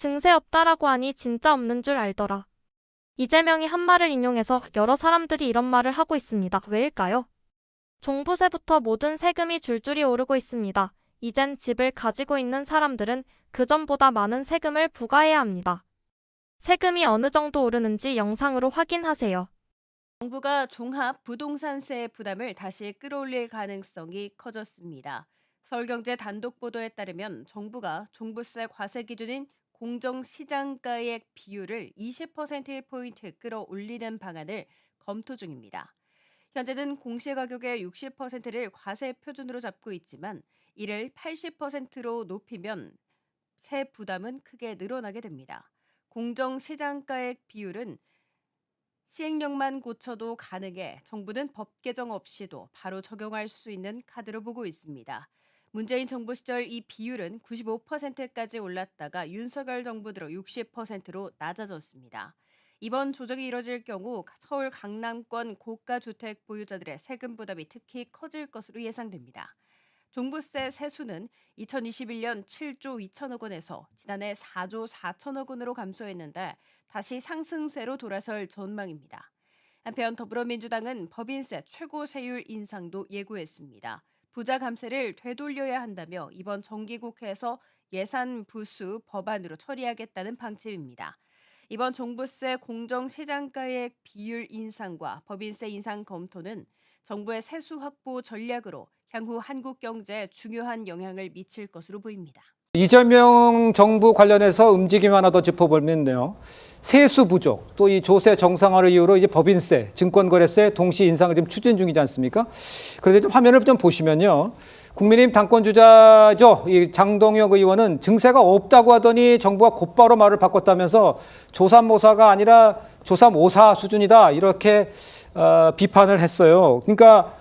증세 없다라고 하니 진짜 없는 줄 알더라. 이재명이 한 말을 인용해서 여러 사람들이 이런 말을 하고 있습니다. 왜일까요? 종부세부터 모든 세금이 줄줄이 오르고 있습니다. 이젠 집을 가지고 있는 사람들은 그전보다 많은 세금을 부과해야 합니다. 세금이 어느 정도 오르는지 영상으로 확인하세요. 정부가 종합 부동산세 부담을 다시 끌어올릴 가능성이 커졌습니다. 서울경제 단독 보도에 따르면 정부가 종부세 과세 기준인 공정시장가액 비율을 20%포인트 끌어올리는 방안을 검토 중입니다. 현재는 공시가격의 60%를 과세 표준으로 잡고 있지만 이를 80%로 높이면 세 부담은 크게 늘어나게 됩니다. 공정시장가액 비율은 시행령만 고쳐도 가능해 정부는 법 개정 없이도 바로 적용할 수 있는 카드로 보고 있습니다. 문재인 정부 시절 이 비율은 95%까지 올랐다가 윤석열 정부 들어 60%로 낮아졌습니다. 이번 조정이 이뤄질 경우 서울 강남권 고가주택 보유자들의 세금 부담이 특히 커질 것으로 예상됩니다. 종부세 세수는 2021년 7조 2천억 원에서 지난해 4조 4천억 원으로 감소했는데 다시 상승세로 돌아설 전망입니다. 한편 더불어민주당은 법인세 최고 세율 인상도 예고했습니다. 부자 감세를 되돌려야 한다며 이번 정기국회에서 예산 부수 법안으로 처리하겠다는 방침입니다. 이번 종부세 공정시장가액 비율 인상과 법인세 인상 검토는 정부의 세수 확보 전략으로 향후 한국 경제에 중요한 영향을 미칠 것으로 보입니다. 이재명 정부 관련해서 움직임 하나 더 짚어보면요. 세수 부족, 또 이 조세 정상화를 이유로 이제 법인세, 증권거래세 동시 인상을 지금 추진 중이지 않습니까? 그런데 좀 화면을 좀 보시면요. 국민의힘 당권 주자죠. 이 장동혁 의원은 증세가 없다고 하더니 정부가 곧바로 말을 바꿨다면서 조삼모사가 아니라 조삼오사 수준이다. 이렇게 비판을 했어요. 그러니까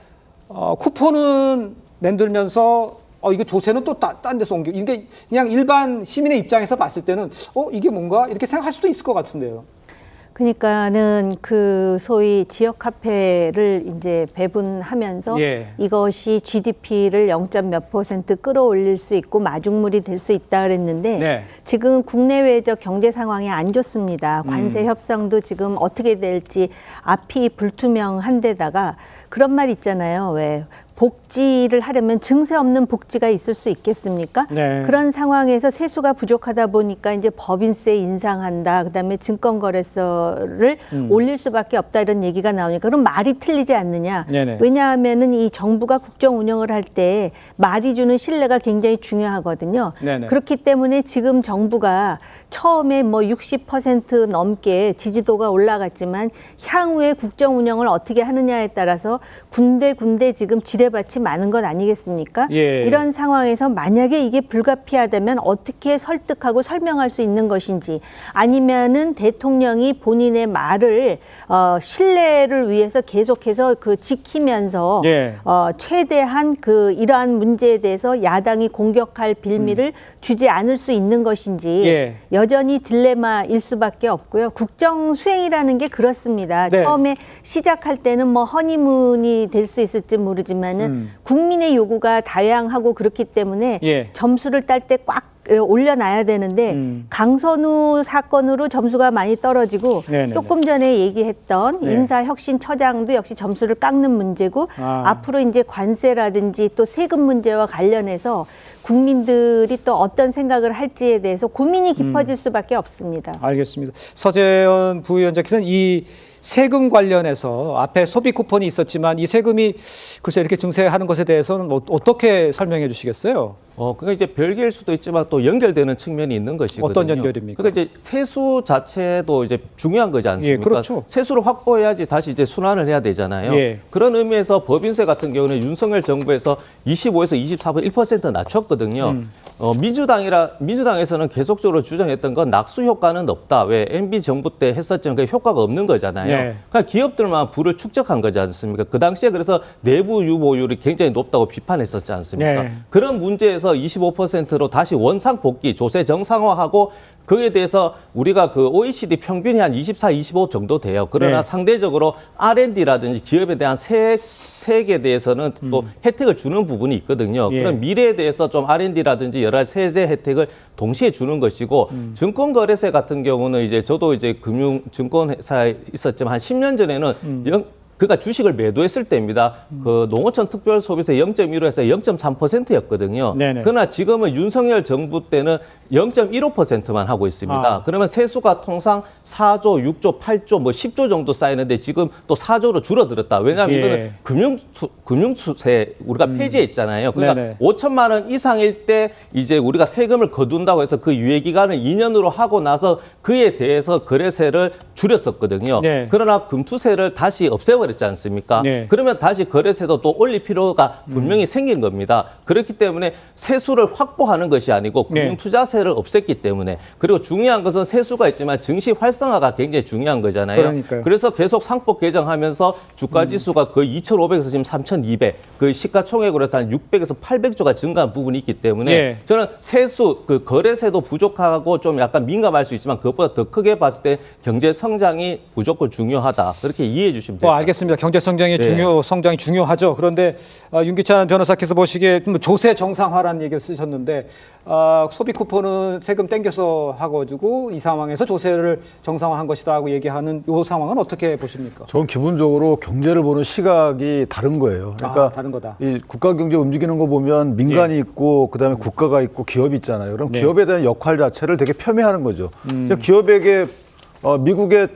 쿠폰은 내들면서 이거 조세는 또 딴 데서 옮겨. 이게 그냥 일반 시민의 입장에서 봤을 때는 이게 뭔가 이렇게 생각할 수도 있을 것 같은데요. 그러니까는 그 소위 지역 화폐를 이제 배분하면서 이것이 GDP를 0.몇% 끌어올릴 수 있고 마중물이 될 수 있다 그랬는데 지금 국내외적 경제 상황이 안 좋습니다. 관세 협상도 지금 어떻게 될지 앞이 불투명한 데다가 그런 말 있잖아요. 왜 복지를 하려면 증세 없는 복지가 있을 수 있겠습니까? 그런 상황에서 세수가 부족하다 보니까 이제 법인세 인상한다. 그다음에 증권거래세를 올릴 수밖에 없다 이런 얘기가 나오니까 그럼 말이 틀리지 않느냐? 왜냐하면은 이 정부가 국정 운영을 할 때 말이 주는 신뢰가 굉장히 중요하거든요. 그렇기 때문에 지금 정부가 처음에 뭐 60% 넘게 지지도가 올라갔지만 향후에 국정 운영을 어떻게 하느냐에 따라서 군데군데 지금 지뢰밭이 많은 것 아니겠습니까? 이런 상황에서 만약에 이게 불가피하다면 어떻게 설득하고 설명할 수 있는 것인지 아니면은 대통령이 본인의 말을 신뢰를 위해서 계속해서 지키면서 최대한 이러한 문제에 대해서 야당이 공격할 빌미를 주지 않을 수 있는 것인지 여전히 딜레마일 수밖에 없고요. 국정 수행이라는 게 그렇습니다. 처음에 시작할 때는 뭐 허니문이 될 수 있을지 모르지만은 국민의 요구가 다양하고 그렇기 때문에 점수를 딸 때 꽉 올려놔야 되는데 강선우 사건으로 점수가 많이 떨어지고 조금 전에 얘기했던 인사혁신처장도 역시 점수를 깎는 문제고 앞으로 이제 관세라든지 또 세금 문제와 관련해서 국민들이 또 어떤 생각을 할지에 대해서 고민이 깊어질 수밖에 없습니다. 알겠습니다. 서재현 부위원장께서는 이 세금 관련해서 앞에 소비 쿠폰이 있었지만 이 세금이 글쎄 이렇게 증세하는 것에 대해서는 어떻게 설명해 주시겠어요? 그게 이제 별개일 수도 있지만 또 연결되는 측면이 있는 것이거든요. 어떤 연결입니까? 그러니까 이제 세수 자체도 이제 중요한 거지 않습니까? 그렇죠. 세수를 확보해야지 다시 이제 순환을 해야 되잖아요. 그런 의미에서 법인세 같은 경우는 윤석열 정부에서 25에서 24% 1% 낮췄거든요. 민주당에서는 계속적으로 주장했던 건 낙수 효과는 없다. 왜 MB 정부 때 했었지만 그 효과가 없는 거잖아요. 그러니까 기업들만 부를 축적한 거지 않습니까? 그 당시에 그래서 내부 유보율이 굉장히 높다고 비판했었지 않습니까? 그런 문제에서 25%로 다시 원상 복귀, 조세 정상화하고 거기에 대해서 우리가 그 OECD 평균이 한 24, 25 정도 돼요. 그러나 네. 상대적으로 R&D라든지 기업에 대한 세액에 대해서는 또 혜택을 주는 부분이 있거든요. 예. 그런 미래에 대해서 좀 R&D라든지 여러 가지 세제 혜택을 동시에 주는 것이고 증권거래세 같은 경우는 이제 저도 이제 증권회사에 있었지만 한 10년 전에는 그러니까 주식을 매도했을 때입니다. 그 농어촌 특별소비세 0.15에서 0.3%였거든요. 네네. 그러나 지금은 윤석열 정부 때는 0.15%만 하고 있습니다. 아. 그러면 세수가 통상 4조, 6조, 8조, 뭐 10조 정도 쌓이는데 지금 또 4조로 줄어들었다. 왜냐하면 예. 이거는 금융투세 우리가 폐지했잖아요. 그러니까 네네. 5천만 원 이상일 때 이제 우리가 세금을 거둔다고 해서 그 유예 기간을 2년으로 하고 나서 그에 대해서 거래세를 줄였었거든요. 네. 그러나 금투세를 다시 없애버렸지 않습니까? 네. 그러면 다시 거래세도 또 올릴 필요가 분명히 생긴 겁니다. 그렇기 때문에 세수를 확보하는 것이 아니고 네. 금융투자세를 없앴기 때문에 그리고 중요한 것은 세수가 있지만 증시 활성화가 굉장히 중요한 거잖아요. 그러니까요. 그래서 계속 상법 개정하면서 주가 지수가 거의 2,500에서 지금 3,200, 그 시가총액으로 해서 한 600에서 800조가 증가한 부분이 있기 때문에 네. 저는 세수, 그 거래세도 부족하고 좀 약간 민감할 수 있지만 그것보다 더 크게 봤을 때 경제 성장이 무조건 중요하다. 그렇게 이해해 주시면 됩니다. 알겠습니다. 경제 성장이 네. 성장이 중요하죠. 그런데 윤기찬 변호사께서 보시기에 좀 조세 정상화라는 얘기를 쓰셨는데 소비 쿠폰은 세금 땡겨서 하고지고 이 상황에서 조세를 정상화한 것이다고 얘기하는 이 상황은 어떻게 보십니까? 저는 기본적으로 경제를 보는 시각이 다른 거예요. 그러니까 다른 거다. 이 국가 경제 움직이는 거 보면 민간이 있고 그다음에 국가가 있고 기업이 있잖아요. 그럼 네. 기업에 대한 역할 자체를 되게 폄훼하는 거죠. 기업에게 미국에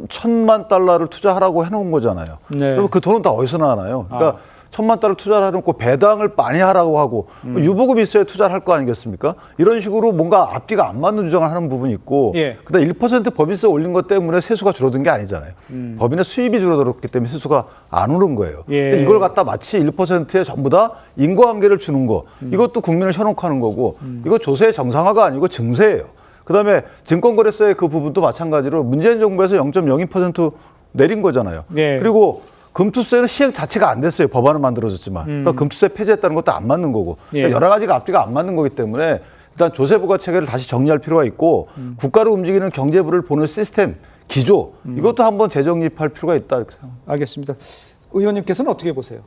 천만 달러를 투자하라고 해놓은 거잖아요. 네. 그럼 그 돈은 다 어디서 나와나요? 그러니까 1,000만 달러 투자를 해놓고 배당을 많이 하라고 하고 유보금 있어야 투자를 할 거 아니겠습니까? 이런 식으로 뭔가 앞뒤가 안 맞는 주장을 하는 부분이 있고 예. 그다음 1% 법인세 올린 것 때문에 세수가 줄어든 게 아니잖아요. 법인의 수입이 줄어들었기 때문에 세수가 안 오른 거예요. 예. 근데 이걸 갖다 마치 1%에 전부 다 인과관계를 주는 거 이것도 국민을 현혹하는 거고 이거 조세 정상화가 아니고 증세예요. 그다음에 증권거래세 그 부분도 마찬가지로 문재인 정부에서 0.02% 내린 거잖아요. 예. 그리고 금투세는 시행 자체가 안 됐어요. 법안은 만들어졌지만. 그러니까 금투세 폐지했다는 것도 안 맞는 거고. 그러니까 예. 여러 가지가 앞뒤가 안 맞는 거기 때문에 일단 조세부과 체계를 다시 정리할 필요가 있고 국가로 움직이는 경제부를 보는 시스템, 기조 이것도 한번 재정립할 필요가 있다 이렇게 생각합니다. 알겠습니다. 의원님께서는 어떻게 보세요?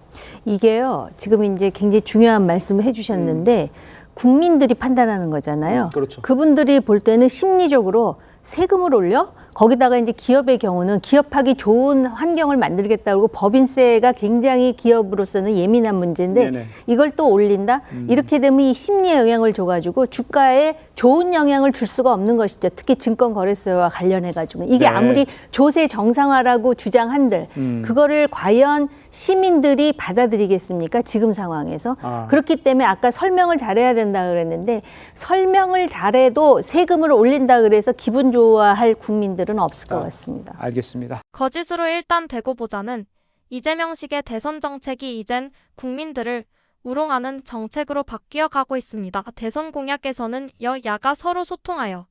이게요, 지금 이제 굉장히 중요한 말씀을 해주셨는데, 국민들이 판단하는 거잖아요. 그렇죠. 그분들이 볼 때는 심리적으로 세금을 올려? 거기다가 이제 기업의 경우는 기업하기 좋은 환경을 만들겠다고 법인세가 굉장히 기업으로서는 예민한 문제인데 네네. 이걸 또 올린다? 이렇게 되면 이 심리에 영향을 줘가지고 주가에 좋은 영향을 줄 수가 없는 것이죠. 특히 증권거래세와 관련해가지고. 이게 네. 아무리 조세 정상화라고 주장한들 그거를 과연 시민들이 받아들이겠습니까? 지금 상황에서. 그렇기 때문에 아까 설명을 잘해야 된다 그랬는데 설명을 잘해도 세금을 올린다 그래서 기분 좋아할 국민들은 없을 것 같습니다. 알겠습니다. 거짓으로 일단 대고 보자는 이재명식의 대선 정책이 이젠 국민들을 우롱하는 정책으로 바뀌어 가고 있습니다. 대선 공약에서는 여야가 서로 소통하여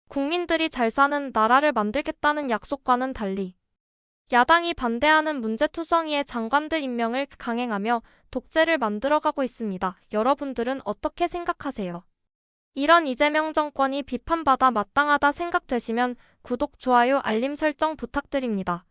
국민들이 잘 사는 나라를 만들겠다는 약속과는 달리 야당이 반대하는 문제투성이의 장관들 임명을 강행하며 독재를 만들어가고 있습니다. 여러분들은 어떻게 생각하세요? 이런 이재명 정권이 비판받아 마땅하다 생각되시면 구독, 좋아요, 알림 설정 부탁드립니다.